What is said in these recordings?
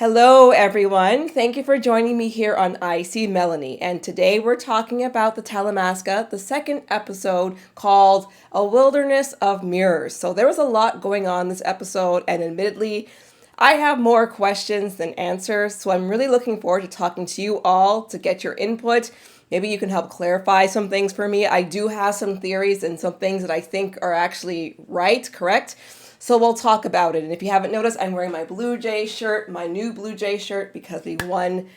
Hello, everyone. Thank you for joining me here on I See Melanie. And today we're talking about the Talamasca, the second episode called A Wilderness of Mirrors. So there was a lot going on this episode, and admittedly, I have more questions than answers. So I'm really looking forward to talking to you all to get your input. Maybe you can help clarify some things for me. I do have some theories and some things that I think are actually correct. So we'll talk about it. And if you haven't noticed, I'm wearing my Blue Jay shirt, my new Blue Jay shirt, because we won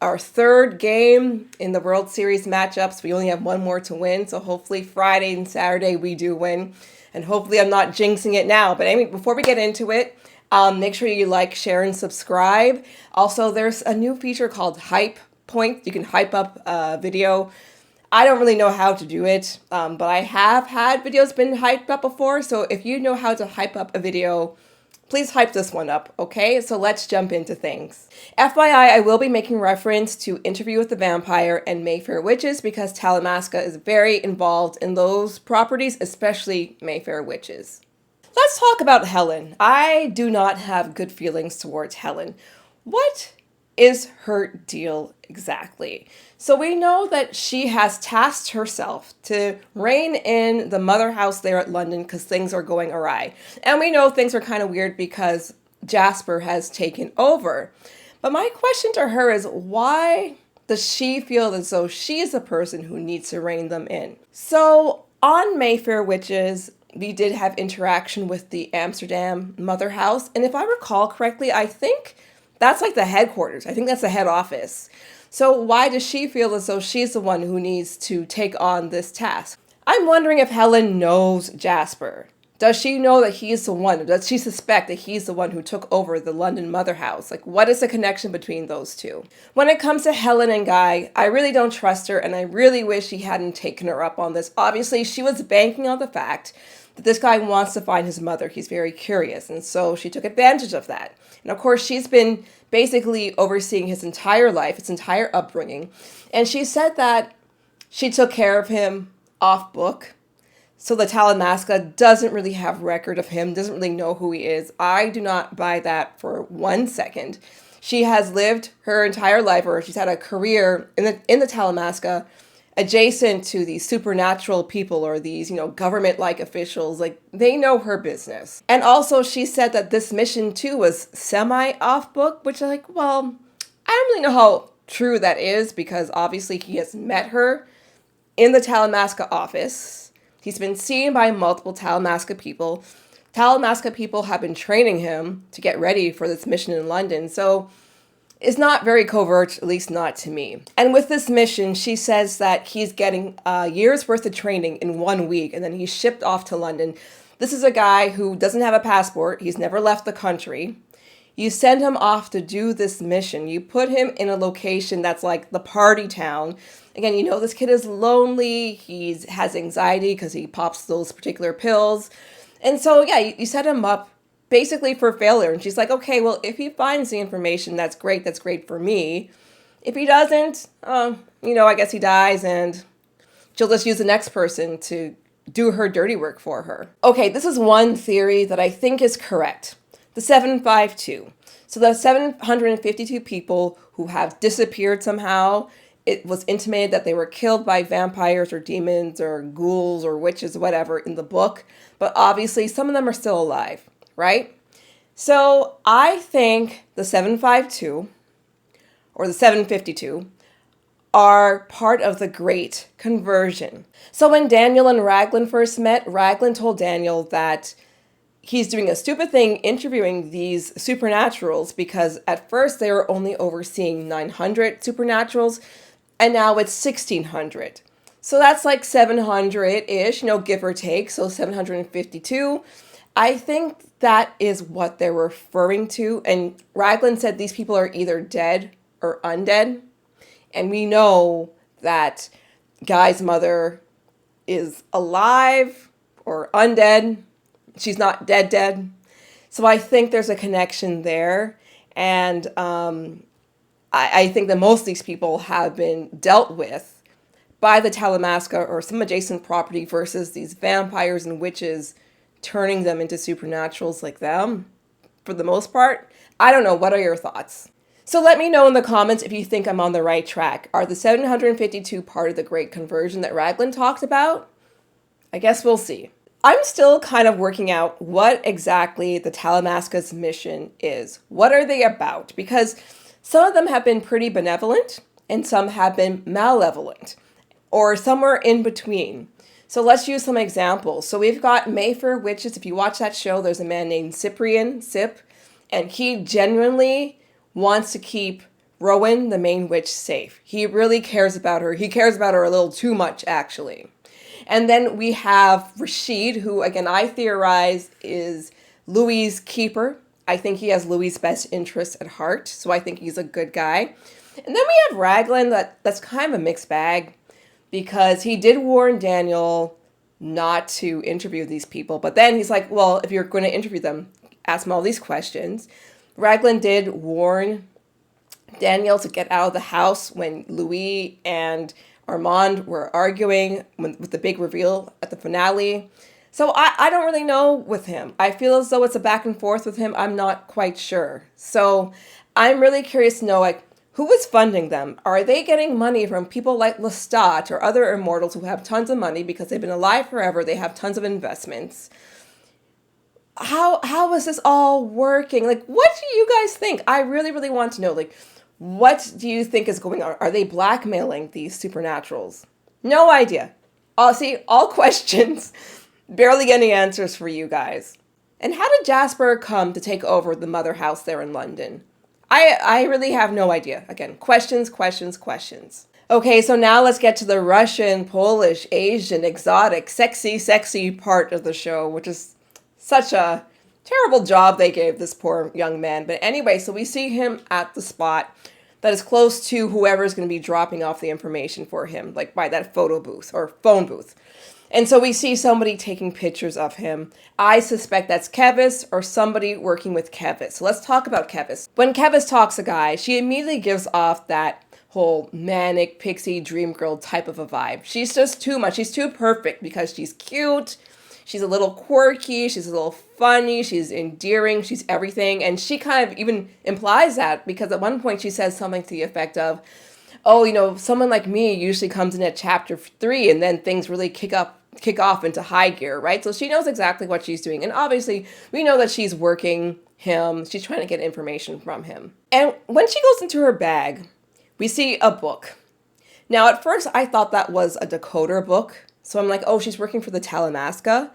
our third game in the World Series matchups. We only have one more to win. So hopefully Friday and Saturday we do win. And hopefully I'm not jinxing it now. But anyway, before we get into it, make sure you like, share, and subscribe. Also, there's a new feature called Hype Point. You can hype up a video. I don't really know how to do it, but I have had videos been hyped up before. So if you know how to hype up a video, please hype this one up, okay? So let's jump into things. FYI, I will be making reference to Interview with the Vampire and Mayfair Witches because Talamasca is very involved in those properties, especially Mayfair Witches. Let's talk about Helen. I do not have good feelings towards Helen. What is her deal exactly? So we know that she has tasked herself to rein in the mother house there at London because things are going awry. And we know things are kind of weird because Jasper has taken over. But my question to her is, why does she feel as though she's the person who needs to rein them in? So on Mayfair Witches, we did have interaction with the Amsterdam mother house. And if I recall correctly, I think that's like the headquarters. I think that's the head office. So why does she feel as though she's the one who needs to take on this task? I'm wondering if Helen knows Jasper. Does she know that he's the one? Or does she suspect that he's the one who took over the London mother house? Like, what is the connection between those two? When it comes to Helen and Guy, I really don't trust her, and I really wish he hadn't taken her up on this. Obviously, she was banking on the fact that this guy wants to find his mother. He's very curious, and so she took advantage of that. And of course, she's been basically overseeing his entire life, his entire upbringing. And she said that she took care of him off book. So the Talamasca doesn't really have record of him, doesn't really know who he is. I do not buy that for 1 second. She has lived her entire life, or she's had a career in the Talamasca adjacent to these supernatural people or these, government-like officials. Like, they know her business. And also she said that this mission too was semi-off book, which I'm like, well, I don't really know how true that is because obviously he has met her in the Talamasca office. He's been seen by multiple Talamasca people. Talamasca people have been training him to get ready for this mission in London. So it's not very covert, at least not to me. And with this mission, she says that he's getting a year's worth of training in 1 week, and then he's shipped off to London. This is a guy who doesn't have a passport. He's never left the country. You send him off to do this mission. You put him in a location that's like the party town. Again, this kid is lonely. He has anxiety because he pops those particular pills. And so, yeah, you set him up basically for failure. And she's like, okay, well, if he finds the information, that's great for me. If he doesn't, I guess he dies and she'll just use the next person to do her dirty work for her. Okay, this is one theory that I think is correct. The 752. So the 752 people who have disappeared somehow, it was intimated that they were killed by vampires or demons or ghouls or witches, whatever, in the book. But obviously some of them are still alive. Right? So I think the 752 or the 752 are part of the Great Conversion. So when Daniel and Raglan first met, Raglan told Daniel that he's doing a stupid thing interviewing these supernaturals because at first they were only overseeing 900 supernaturals and now it's 1,600. So that's like 700-ish, give or take. So 752. I think that is what they're referring to. And Raglan said these people are either dead or undead. And we know that Guy's mother is alive or undead. She's not dead. So I think there's a connection there. And I think that most of these people have been dealt with by the Talamasca or some adjacent property versus these vampires and witches turning them into supernaturals like them, for the most part. I don't know. What are your thoughts? So let me know in the comments if you think I'm on the right track. Are the 752 part of the Great Conversion that Raglan talked about? I guess we'll see. I'm still kind of working out what exactly the Talamasca's mission is. What are they about? Because some of them have been pretty benevolent and some have been malevolent, or somewhere in between. So let's use some examples. So we've got Mayfair Witches. If you watch that show, there's a man named Cyprian, Sip, and he genuinely wants to keep Rowan, the main witch, safe. He really cares about her. He cares about her a little too much, actually. And then we have Rashid, who, again, I theorize is Louis' keeper. I think he has Louis' best interests at heart, so I think he's a good guy. And then we have Raglan, that's kind of a mixed bag, because he did warn Daniel not to interview these people. But then he's like, well, if you're going to interview them, ask them all these questions. Raglan did warn Daniel to get out of the house when Louis and Armand were arguing with the big reveal at the finale. So I don't really know with him. I feel as though it's a back and forth with him. I'm not quite sure. So I'm really curious to know, like, who is funding them? Are they getting money from people like Lestat or other immortals who have tons of money because they've been alive forever? They have tons of investments. How is this all working? Like, what do you guys think? I really, really want to know. Like, what do you think is going on? Are they blackmailing these supernaturals? No idea. All questions. Barely getting answers for you guys. And how did Jasper come to take over the mother house there in London? I really have no idea. Again, questions, questions, questions. Okay, so now let's get to the Russian, Polish, Asian, exotic, sexy part of the show, which is such a terrible job they gave this poor young man. But anyway, so we see him at the spot that is close to whoever's going to be dropping off the information for him, like by that photo booth or phone booth. And so we see somebody taking pictures of him. I suspect that's Kevas or somebody working with Kevas. So let's talk about Kevas. When Kevas talks to Guy, she immediately gives off that whole manic pixie dream girl type of a vibe. She's just too much. She's too perfect because she's cute. She's a little quirky. She's a little funny. She's endearing. She's everything. And she kind of even implies that because at one point she says something to the effect of, oh, someone like me usually comes in at chapter 3 and then things really kick off into high gear, right? So she knows exactly what she's doing. And obviously we know that she's working him. She's trying to get information from him. And when she goes into her bag, we see a book. Now, at first I thought that was a decoder book. So I'm like, oh, she's working for the Talamasca.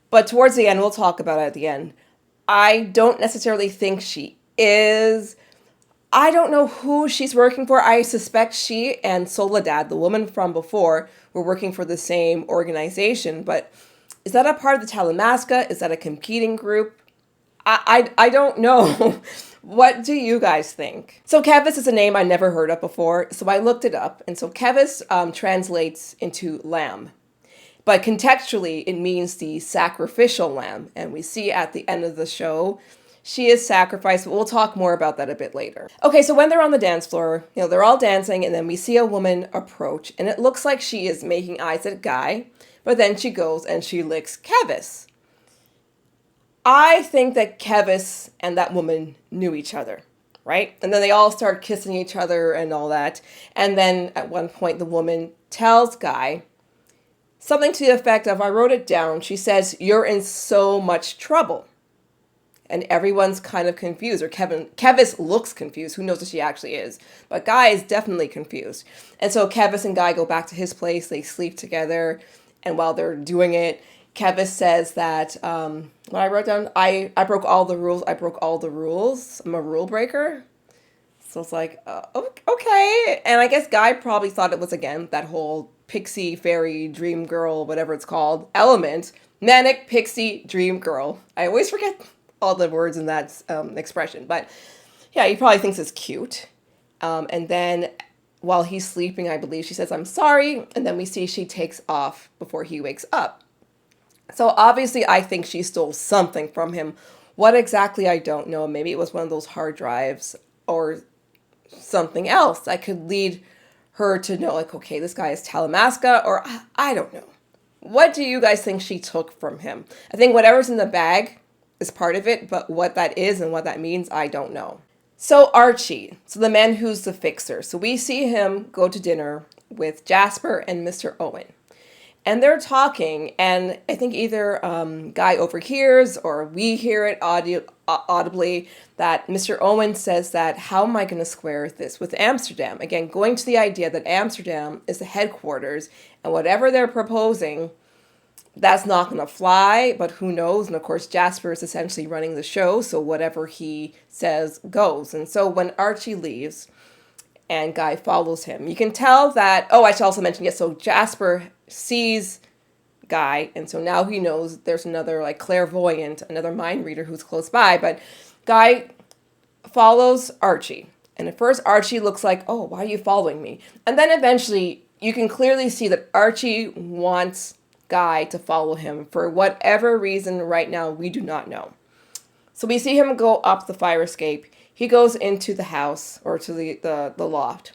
But towards the end, we'll talk about it at the end. I don't necessarily think she is. I don't know who she's working for. I suspect she and Soledad, the woman from before, were working for the same organization. But is that a part of the Talamasca? Is that a competing group? I don't know. What do you guys think? So Kevas is a name I never heard of before. So I looked it up. And so Kevas translates into lamb. But contextually, it means the sacrificial lamb. And we see at the end of the show, she is sacrificed. But we'll talk more about that a bit later. Okay, so when they're on the dance floor, they're all dancing. And then we see a woman approach. And it looks like she is making eyes at Guy. But then she goes and she licks Kevas. I think that Kevas and that woman knew each other, right? And then they all start kissing each other and all that. And then at one point, the woman tells Guy something to the effect of, I wrote it down. She says, "You're in so much trouble." And everyone's kind of confused, or Kevas looks confused. Who knows if she actually is? But Guy is definitely confused. And so Kevas and Guy go back to his place. They sleep together. And while they're doing it, Kevas says that, what I wrote down, I broke all the rules. I broke all the rules. I'm a rule breaker. So it's like, okay. And I guess Guy probably thought it was, again, that whole pixie, fairy, dream girl, whatever it's called, element. Manic, pixie, dream girl. I always forget all the words in that expression. But yeah, he probably thinks it's cute. And then while he's sleeping, I believe she says, "I'm sorry." And then we see she takes off before he wakes up. So obviously I think she stole something from him. What exactly, I don't know. Maybe it was one of those hard drives or something else that could lead her to know, like, okay, this guy is Talamasca, or I don't know. What do you guys think she took from him? I think whatever's in the bag is part of it, but what that is and what that means, I don't know. So Archie, so the man who's the fixer. So we see him go to dinner with Jasper and Mr. Owen. And they're talking, and I think either Guy overhears or we hear it audibly that Mr. Owen says that, how am I going to square this with Amsterdam? Again, going to the idea that Amsterdam is the headquarters, and whatever they're proposing, that's not going to fly, but who knows? And of course, Jasper is essentially running the show, so whatever he says goes. And so when Archie leaves and Guy follows him, you can tell that, oh, I should also mention, yes, so Jasper sees Guy, and so now he knows there's another like clairvoyant, another mind reader who's close by, but Guy follows Archie. And at first Archie looks like, oh, why are you following me? And then eventually you can clearly see that Archie wants Guy to follow him for whatever reason right now we do not know. So we see him go up the fire escape. He goes into the house or to the loft.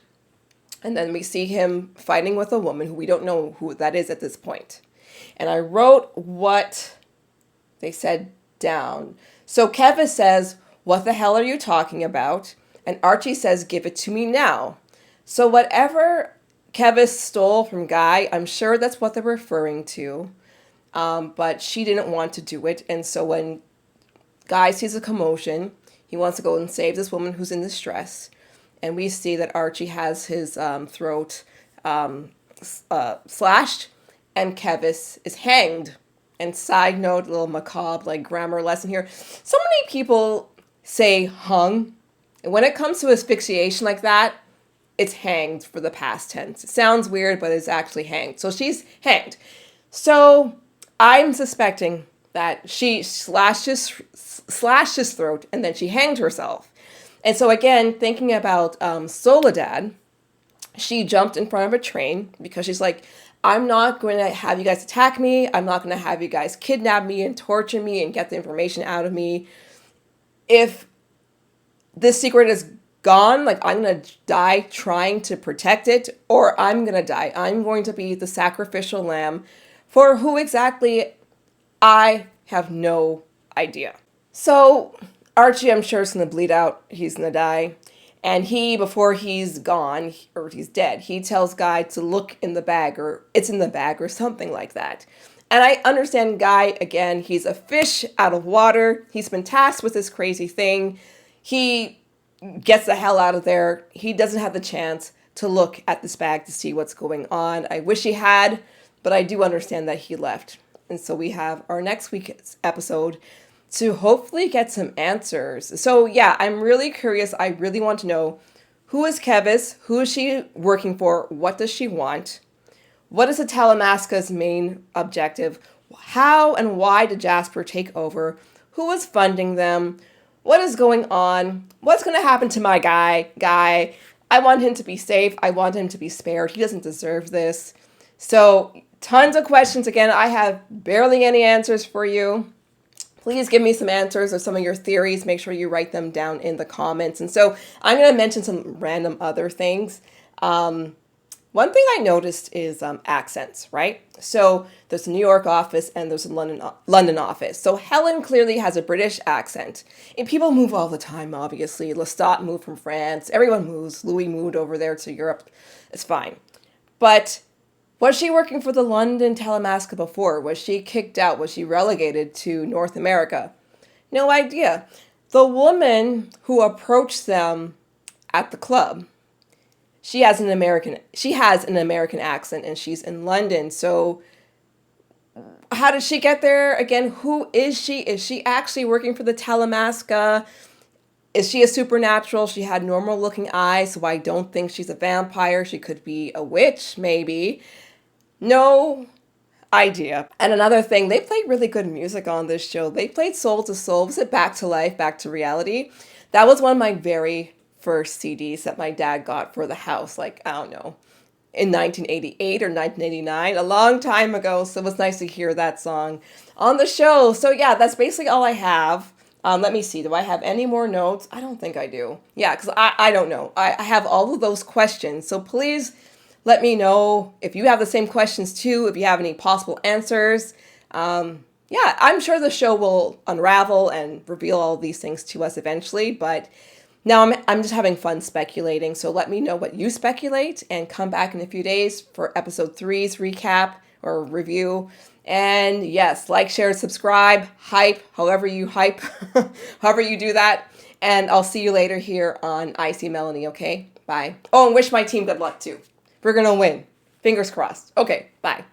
And then we see him fighting with a woman who we don't know who that is at this point. And I wrote what they said down. So Kevas says, what the hell are you talking about? And Archie says, give it to me now. So whatever Kevas stole from Guy, I'm sure that's what they're referring to. But she didn't want to do it. And so when Guy sees a commotion, he wants to go and save this woman who's in distress. And we see that Archie has his throat slashed, and Kevas is hanged. And side note, a little macabre, like grammar lesson here. So many people say hung. And when it comes to asphyxiation like that, it's hanged for the past tense. It sounds weird, but it's actually hanged. So she's hanged. So I'm suspecting that she slashed his throat and then she hanged herself. And so again, thinking about Soledad, she jumped in front of a train because she's like, I'm not going to have you guys attack me. I'm not going to have you guys kidnap me and torture me and get the information out of me. If this secret is gone, like I'm going to die trying to protect it, or I'm going to die. I'm going to be the sacrificial lamb for who exactly, I have no idea. So Archie, I'm sure, is going to bleed out. He's going to die. And he, before he's gone, or he's dead, he tells Guy to look in the bag, or it's in the bag, or something like that. And I understand Guy, again, he's a fish out of water. He's been tasked with this crazy thing. He gets the hell out of there. He doesn't have the chance to look at this bag to see what's going on. I wish he had, but I do understand that he left. And so we have our next week's episode to hopefully get some answers. So yeah, I'm really curious. I really want to know, who is Kevas? Who is she working for? What does she want? What is the Talamasca's main objective? How and why did Jasper take over? Who is funding them? What is going on? What's going to happen to my guy? I want him to be safe. I want him to be spared. He doesn't deserve this. So tons of questions. Again, I have barely any answers for you. Please give me some answers or some of your theories. Make sure you write them down in the comments. And so I'm going to mention some random other things. One thing I noticed is accents, right? So there's a New York office and there's a London office. So Helen clearly has a British accent. And people move all the time, obviously. Lestat moved from France. Everyone moves. Louis moved over there to Europe. It's fine. But was she working for the London Talamasca before? Was she kicked out? Was she relegated to North America? No idea. The woman who approached them at the club, she has an American accent and she's in London. So how did she get there? Again, who is she? Is she actually working for the Talamasca? Is she a supernatural? She had normal looking eyes, so I don't think she's a vampire. She could be a witch, maybe. No idea. And another thing, they played really good music on this show. They played Soul to Soul. Was it Back to Life, Back to Reality? That was one of my very first CDs that my dad got for the house, like, I don't know, in 1988 or 1989, a long time ago. So it was nice to hear that song on the show. So yeah, that's basically all I have. Let me see. Do I have any more notes? I don't think I do. Yeah, because I don't know. I have all of those questions. So please let me know if you have the same questions too, if you have any possible answers. yeah, I'm sure the show will unravel and reveal all these things to us eventually, but now I'm just having fun speculating. So let me know what you speculate and come back in a few days for episode three's recap or review. And yes, like, share, subscribe, hype, however you hype, however you do that. And I'll see you later here on I See Melanie, okay? Bye. Oh, and wish my team good luck too. We're going to win. Fingers crossed. Okay, bye.